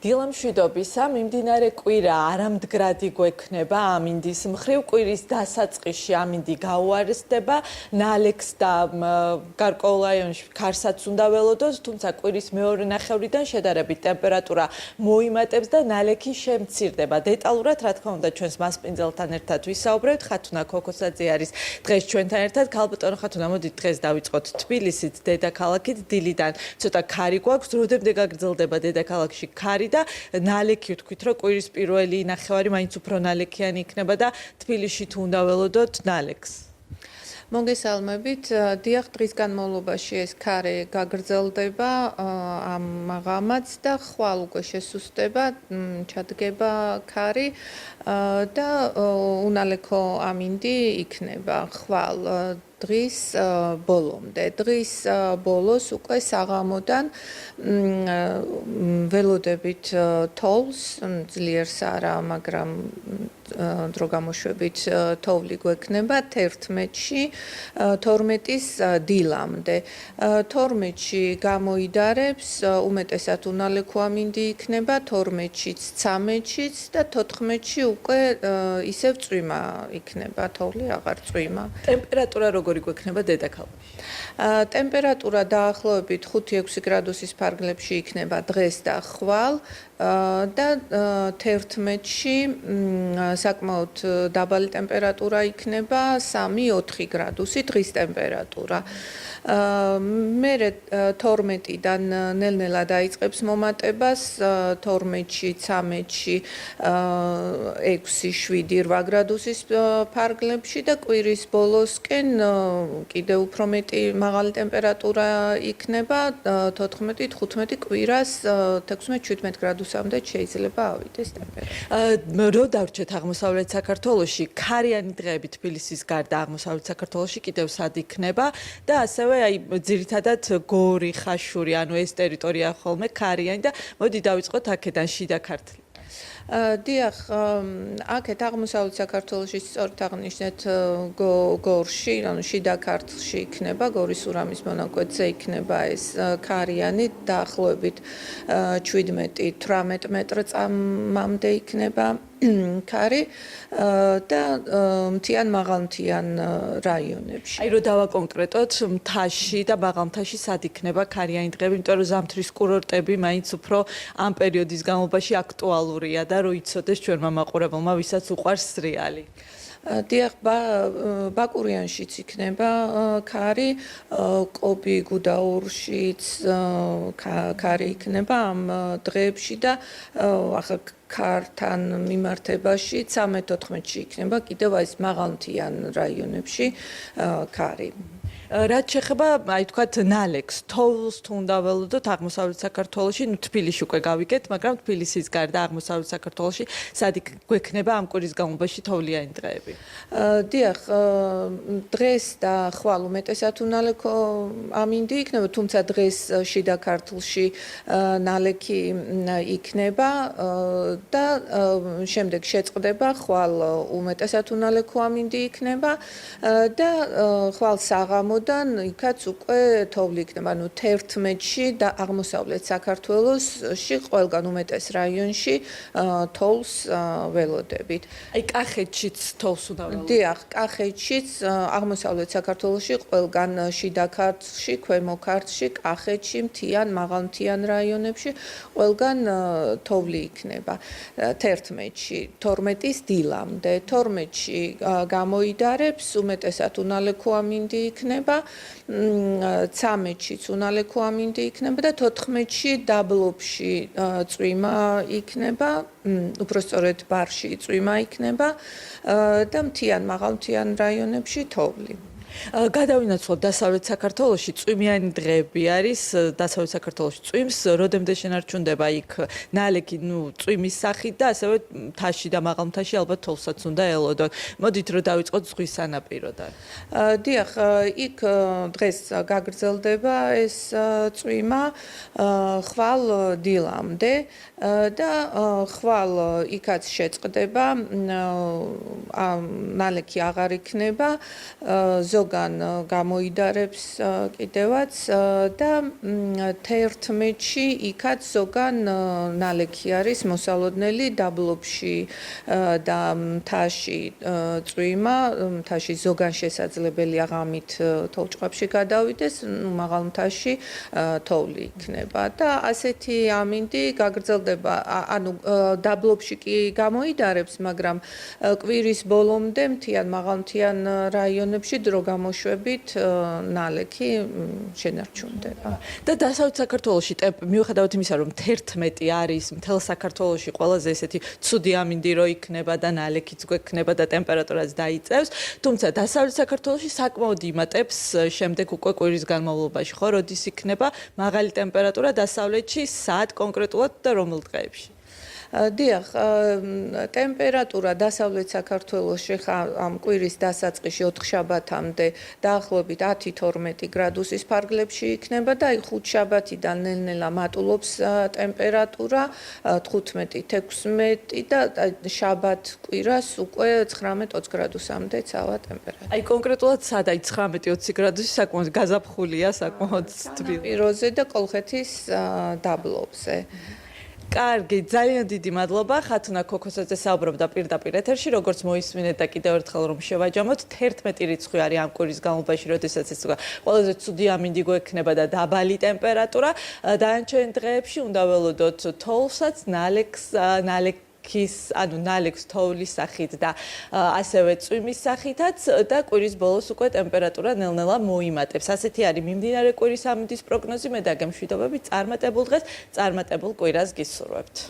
დილამშვიდობისა, მიმდინარე კვირა არამდგრადი გვექნება ამინდის მხრივ, კვირის დასაწყისში ამინდი გაუარესდება, ნალექს და გარკვეულ რაიონში ქარსაც უნდა ველოდოთ, თუმცა კვირის მეორე ნახევრიდან შედარებით ტემპერატურა მოიმატებს და ნალექი შემცირდება. დეტალურად, რა თქმა უნდა, ჩვენს მასპინძელთან ერთად ვისაუბრებთ. ხათუნა ქოქოსაძე არის დღეს ჩვენთან ერთად. ქალბატონო ხათუნა, მოდით დღეს დავიწყოთ თბილისით, დედაქალაქით, დილიდან ცოტა ქარი გვაქვს, როდემდე გაგრძელდება დედაქალაქში ქარი და ნალექი ვთქვით, რომ კვირის პირველი ნახევარი მაინც უფრო ნალექიანი იქნება და თბილისში თუ უნდა ველოდოთ ნალექს. მოგესალმებით, დიახ, დღის განმავლობაში ეს ქარი გაგრძელდება ამ ღამაც და ხვალ უკვე შესუსტება, ჩადგება ქარი და უნალექო ამინდი იქნება ხვალ დღის ბოლომდე. დღის ბოლოს უკვე საღამოდან ველოდებით თოვლს, ძლიერს არა, მაგრამ დრო გამოშვებით თოვლი გვექნება 11-ში 12-ის დილამდე. 12-ში გამოიდარებს, უმეტესად უნალექო ამინდი იქნება, 12-შიც, 13-შიც და 14-ში უკვე ისევ წვიმა იქნება, თოვლი აღარ წვიმა. ტემპერატურა როგორი გვექნება დედაქალაქში? ტემპერატურა დაახლოებით 5-6 გრადუსის ფარგლებში იქნება დღეს და ხვალ და 11-ში საკმაოდ დაბალი ტემპერატურა იქნება 3-4 გრადუსი დღის ტემპერატურა. მერე 12-დან ნელ-ნელა დაიწყებს მომატებას, 12-ში, 13-ში 6-7-8 გრადუსის ფარგლებში და კვირის ბოლოსკენ კიდევ უფრო მეტი მაღალი ტემპერატურა იქნება, 14-15 კვირას 16-17 გრადუსამდე შეიძლება ავიდეს ტემპერატურა. რო დავრჩეთ აღმოსავლეთ საქართველოში, ქარიანი დღეები თბილისის გარდა აღმოსავლეთ საქართველოში კიდევ სად იქნება და ასევე აი ძირითადად გორი, ხაშური, ანუ ეს ტერიტორია ხოლმე ქარიანი და მოდი დავიწყოთ აქედან შიდა ქართლი. დიახ, აქეთ აღმოსავლეთ საქართველოში სწორედ აღნიშნეთ გორში, ანუ შიდა ქართლში იქნება, გორის ურამის მონაკვეთზე იქნება ეს ქარიანი, დაახლოებით 17-18 მეტრწამამდე იქნება ქარი და მთიან მაღალმთიან რაიონებში. აი რო დავაკონკრეტოთ, მთაში და მაღალმთაში სად იქნება ქარიანი დღეები, იმიტომ რომ ზამთრის კურორტები მაინც უფრო ამ პერიოდის განმავლობაში აქტუალურია და რო იცოდეს ჩვენმა მაყურებელმა, ვისაც უყვარს სრიალი. დიახ, ბაკურიანშიც იქნება ქარი, ყობი, გუდაურშიც ქარი იქნება ამ დღეებში და ახლა ქართან მიმართებაში 13-14-ში იქნება კიდევ ეს მაღალმთიან რაიონებში ქარი. რაც შეეხება, აი თქვათ, ნალექს, თოვლს თუ უნდა ველოდოთ აღმოსავლეთ საქართველოში, ნუ თბილისში უკვე გავიგეთ, მაგრამ თბილისის გარდა აღმოსავლეთ საქართველოში სად გვექნება ამ კვირის განმავლობაში თოვლიანი დღეები? დიახ, დღეს და ხვალ უმეტესად უნალექო ამინდი იქნება, თუმცა დღეს შიდა ქართლში ნალექი იქნება და შემდეგ შეწყდება, ხვალ უმეტესად უნალექო ამინდი იქნება და ხვალ საღამოდან იქაც უკვე თოვლი იქნება, ანუ 11-ში და აღმოსავლეთ საქართველოში ყველგან უმეტეს რაიონში თოვლს ველოდებით. აი კახეთშიც თოვლს უნდა ველოდოთ. დიახ, კახეთშიც, აღმოსავლეთ საქართველოში ყველგან შიდა ქართლში, ქვემო ქართლში, კახეთში, მთიან, მაღალმთიან რაიონებში ყველგან თოვლი იქნება 11-ში, 12-ის დილამდე. 12-ში გამოიდარებს, უმეტესად უნალექო ამინდი იქნება, 13-შიც უნალექო ამინდი იქნება და 14-ში დაბლობში წვიმა იქნება, უпростоრედ ბარში წვიმა იქნება და მთიან მაღალმთიან რაიონებში თოვლი. გადავინაცვლოთ დასავლეთ საქართველოში, წვიმიანი დღეები არის, დასავლეთ საქართველოში წვიმს, როდემდე შენარჩუნდება იქ ნალექი, წვიმის სახით და ასევე მთაში და მაღალმთაში ალბათ თოვლსაც უნდა ელოდოთ. მოდით რომ დავიწყოთ ზღვის სანაპიროდან. დიახ, იქ დღეს გაგრძელდება ეს წვიმა ხვალ დილამდე და ხვალ იქაც შეწყდება, ნალექი აღარ იქნება, ზოგან გამოიდარებს კიდევაც და 11-ში იქაც ზოგან ნალექი არის მოსალოდნელი დაბლობში და მთაში წვიმა, მთაში ზოგან შესაძლებელია ღამით თოვლჭყაფში გადავიდეს, მაღალ მთაში თოვლი იქნება და ასეთი ამინდი გაგრძელდება, ანუ დაბლობში კი გამოიდარებს, მაგრამ კვირის ბოლომდე მაღალმთიან რაიონებში დრო გამოშვებით ნალექი შენარჩუნდება. და დასავლეთ საქართველოში მიუხედავად იმისა, რომ 11 არის მთელ საქართველოში ყველაზე ესეთი ცუდი ამინდი რო იქნება და ნალექიც გვექნება და ტემპერატურაც დაიწევს, თუმცა დასავლეთ საქართველოში საკმაოდ იმატებს შემდეგ უკვე კვირის განმავლობაში, ხო, როდის იქნება მაღალი ტემპერატურა დასავლეთში, სად კონკრეტულად და რომელ დღეებში? დიახ, ტემპერატურა დასავლეთ საქართველოში ამ კვირის დასაწყისში 4 შაბათამდე დაახლოებით 10-12 გრადუსის ფარგლებში იქნება და აი 5 შაბათიდან ნელ-ნელა მატულობს ტემპერატურა 15-16 და შაბათ კვირას უკვე 19-20 გრადუსამდე წავა ტემპერატურა. აი კონკრეტულად სად აი 19-20 გრადუსი საკმაოდ გაზაფხულია, საკმაოდ თბილი. პიროზე და კოლხეთის დაბლობზე. კარგი, ძალიან დიდი მადლობა. ხათუნა ქოქოსაძე საუბრობდა პირდაპირ ეთერში, როგორც მოისმინეთ და კიდევ ერთხელ რომ შევაჯამოთ, 11 რიცხვი არის ამ კვირის განმავლობაში, როდესაც ეს ყველაზე ცუდი ამინდი გვექნება და დაბალი ტემპერატურა. დანარჩენ დღეებში უნდა ველოდოთ თოვლსაც, ნალექს თოვლის სახით და ასევე წვიმის სახითაც და კვირის ბოლოს უკვე ტემპერატურა ნელ-ნელა მოიმატებს. ასეთი არის მიმდინარე კვირის ამინდის პროგნოზი. მე და გემშვიდობებით წარმატებულ დღეს, წარმატებულ კვირას გისურვებთ.